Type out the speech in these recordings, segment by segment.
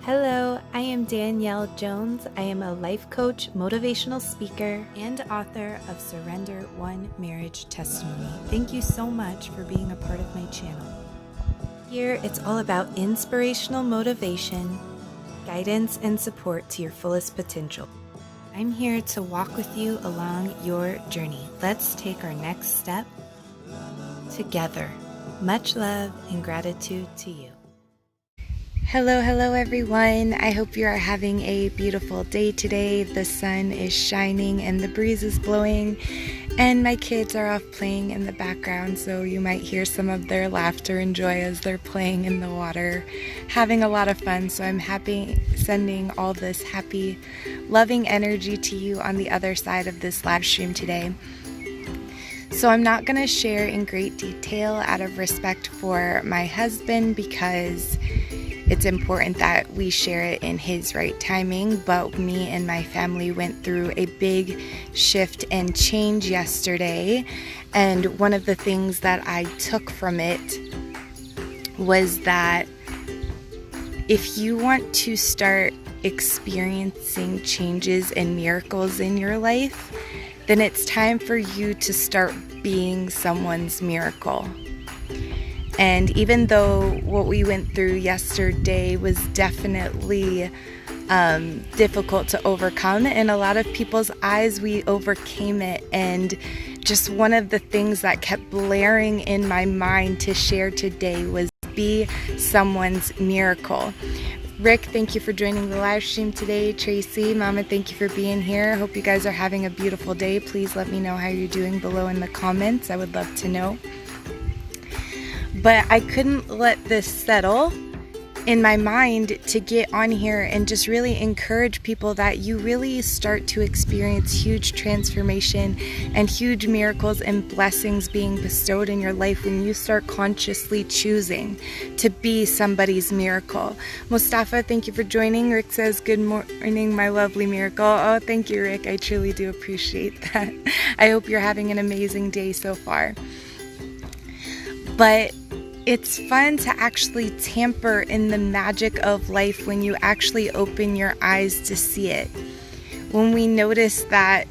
Hello, I am Danielle Jones. I am a life coach, motivational speaker, and author of Surrender One Marriage Testimony. Thank you so much for being a part of my channel. Here, it's all about inspirational motivation, guidance, and support to your fullest potential. I'm here to walk with you along your journey. Let's take our next step together. Much love and gratitude to you. Hello everyone. I hope you are having a beautiful day today. The sun is shining and the breeze is blowing, and my kids are off playing in the background, so you might hear some of their laughter and joy as they're playing in the water, having a lot of fun. So I'm happy sending all this happy, loving energy to you on the other side of this live stream today. So I'm not going to share in great detail out of respect for my husband, because it's important that we share it in his right timing, but me and my family went through a big shift and change yesterday, and one of the things that I took from it was that if you want to start experiencing changes and miracles in your life, then it's time for you to start being someone's miracle. And even though what we went through yesterday was definitely difficult to overcome, in a lot of people's eyes, we overcame it. And just one of the things that kept blaring in my mind to share today was be someone's miracle. Rick, thank you for joining the live stream today. Tracy, Mama, thank you for being here. Hope you guys are having a beautiful day. Please let me know how you're doing below in the comments. I would love to know. But I couldn't let this settle in my mind to get on here and just really encourage people that you really start to experience huge transformation and huge miracles and blessings being bestowed in your life when you start consciously choosing to be somebody's miracle. Mustafa, thank you for joining. Rick says, good morning, my lovely miracle. Oh, thank you, Rick. I truly do appreciate that. I hope you're having an amazing day so far. But it's fun to actually tamper in the magic of life when you actually open your eyes to see it. When we notice that,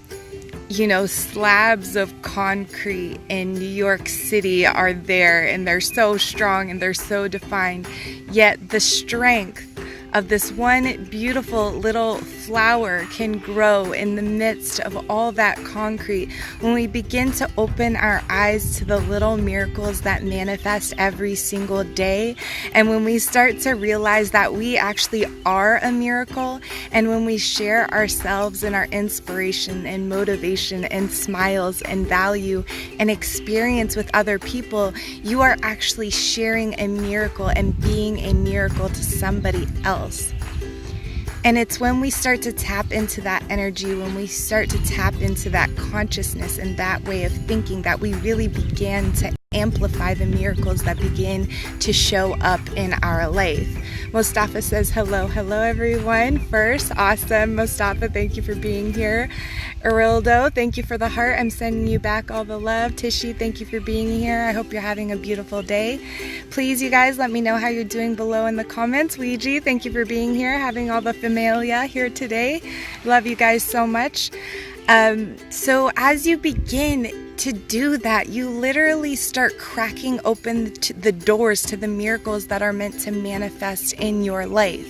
slabs of concrete in New York City are there and they're so strong and they're so defined, yet the strength of this one beautiful little flower can grow in the midst of all that concrete. When we begin to open our eyes to the little miracles that manifest every single day, and when we start to realize that we actually are a miracle, and when we share ourselves and our inspiration and motivation and smiles and value and experience with other people, you are actually sharing a miracle and being a miracle to somebody else. And it's when we start to tap into that energy, when we start to tap into that consciousness and that way of thinking, that we really begin to amplify the miracles that begin to show up in our life. Mustafa says, hello everyone. First, awesome. Mustafa, thank you for being here. Arildo, thank you for the heart. I'm sending you back all the love. Tishi, thank you for being here. I hope you're having a beautiful day. Please, you guys, let me know how you're doing below in the comments. Ouija, thank you for being here, having all the familia here today. Love you guys so much. So as you begin to do that, you literally start cracking open the doors to the miracles that are meant to manifest in your life.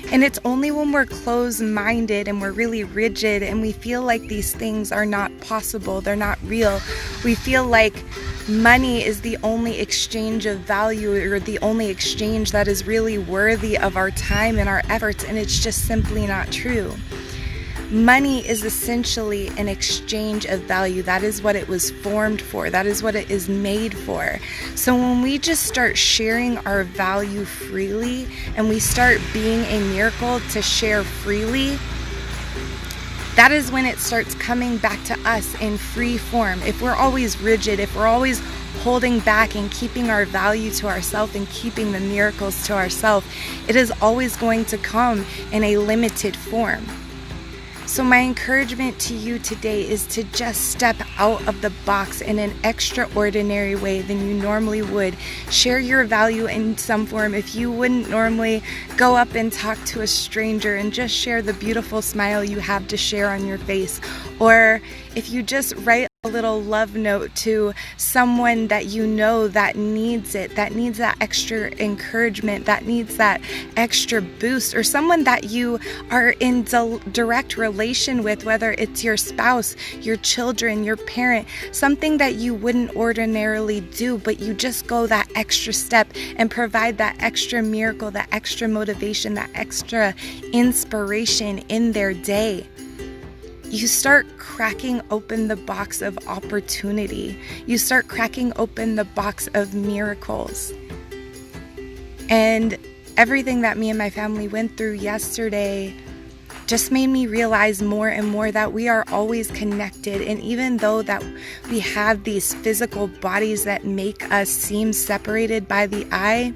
And it's only when we're closed-minded and we're really rigid and we feel like these things are not possible, they're not real, we feel like money is the only exchange of value or the only exchange that is really worthy of our time and our efforts, and it's just simply not true. Money is essentially an exchange of value. That is what it was formed for. That is what it is made for. So when we just start sharing our value freely and we start being a miracle to share freely, that is when it starts coming back to us in free form. If we're always rigid, if we're always holding back and keeping our value to ourselves and keeping the miracles to ourselves, it is always going to come in a limited form. So my encouragement to you today is to just step out of the box in an extraordinary way than you normally would. Share your value in some form. If you wouldn't normally go up and talk to a stranger and just share the beautiful smile you have to share on your face, or if you just write a little love note to someone that you know that needs it, that needs that extra encouragement, that needs that extra boost, or someone that you are in direct relation with, whether it's your spouse, your children, your parent, something that you wouldn't ordinarily do, but you just go that extra step and provide that extra miracle, that extra motivation, that extra inspiration in their day. You start cracking open the box of opportunity. You start cracking open the box of miracles. And everything that me and my family went through yesterday just made me realize more and more that we are always connected. And even though that we have these physical bodies that make us seem separated by the eye,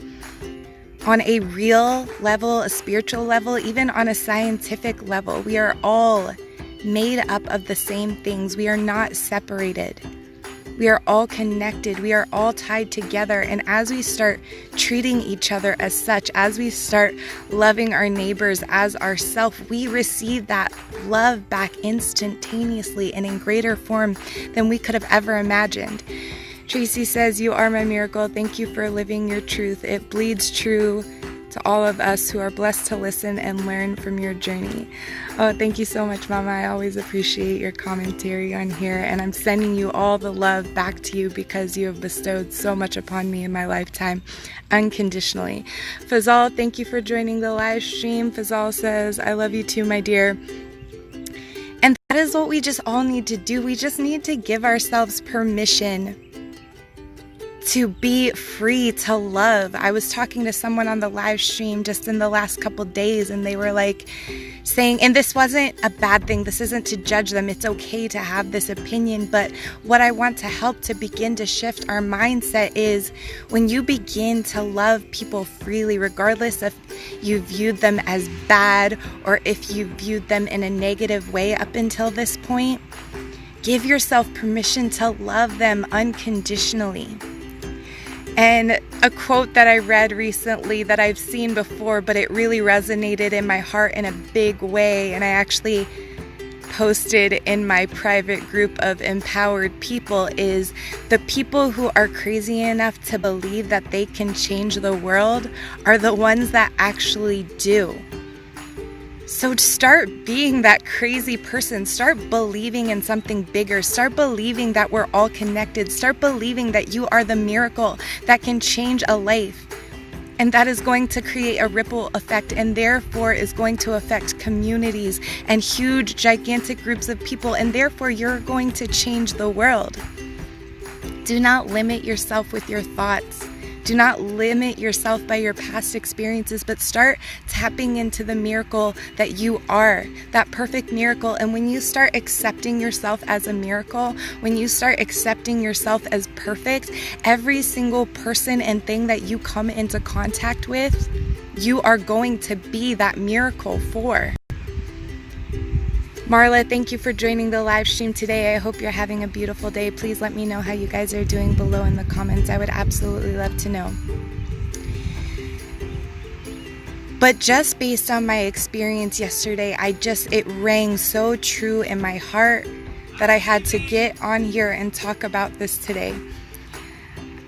on a real level, a spiritual level, even on a scientific level, we are all made up of the same things. We are not separated. We are all connected. We are all tied together. And as we start treating each other as such, as we start loving our neighbors as ourselves, we receive that love back instantaneously and in greater form than we could have ever imagined. Tracy says, "You are my miracle. Thank you for living your truth. It bleeds true to all of us who are blessed to listen and learn from your journey." Oh, thank you so much, Mama. I always appreciate your commentary on here, and I'm sending you all the love back to you because you have bestowed so much upon me in my lifetime, unconditionally. Fazal, thank you for joining the live stream. Fazal says, "I love you too, my dear." And that is what we just all need to do. We just need to give ourselves permission to be free to love. I was talking to someone on the live stream just in the last couple days, and they were like saying, and this wasn't a bad thing, this isn't to judge them, it's okay to have this opinion, but what I want to help to begin to shift our mindset is when you begin to love people freely, regardless if you viewed them as bad or if you viewed them in a negative way up until this point, give yourself permission to love them unconditionally. And a quote that I read recently that I've seen before, but it really resonated in my heart in a big way, and I actually posted in my private group of empowered people, is the people who are crazy enough to believe that they can change the world are the ones that actually do. So start being that crazy person. Start believing in something bigger. Start believing that we're all connected. Start believing that you are the miracle that can change a life. And that is going to create a ripple effect, and therefore is going to affect communities and huge, gigantic groups of people. And therefore you're going to change the world. Do not limit yourself with your thoughts. Do not limit yourself by your past experiences, but start tapping into the miracle that you are, that perfect miracle. And when you start accepting yourself as a miracle, when you start accepting yourself as perfect, every single person and thing that you come into contact with, you are going to be that miracle for. Marla, thank you for joining the live stream today. I hope you're having a beautiful day. Please let me know how you guys are doing below in the comments. I would absolutely love to know. But just based on my experience yesterday, it rang so true in my heart that I had to get on here and talk about this today.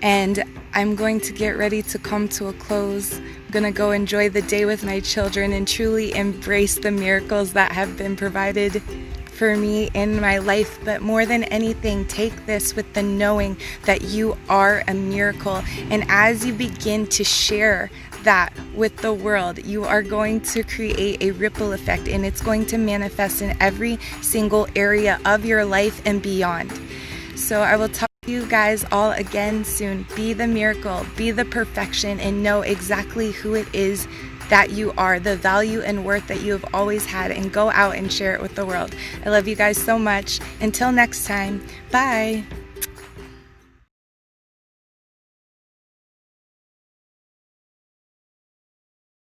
And I'm going to get ready to come to a close. I'm going to go enjoy the day with my children and truly embrace the miracles that have been provided for me in my life. But more than anything, take this with the knowing that you are a miracle. And as you begin to share that with the world, you are going to create a ripple effect, and it's going to manifest in every single area of your life and beyond. So I will talk to you guys all again soon. Be the miracle, be the perfection, and know exactly who it is that you are, the value and worth that you have always had, and go out and share it with the world. I love you guys so much. Until next time, bye.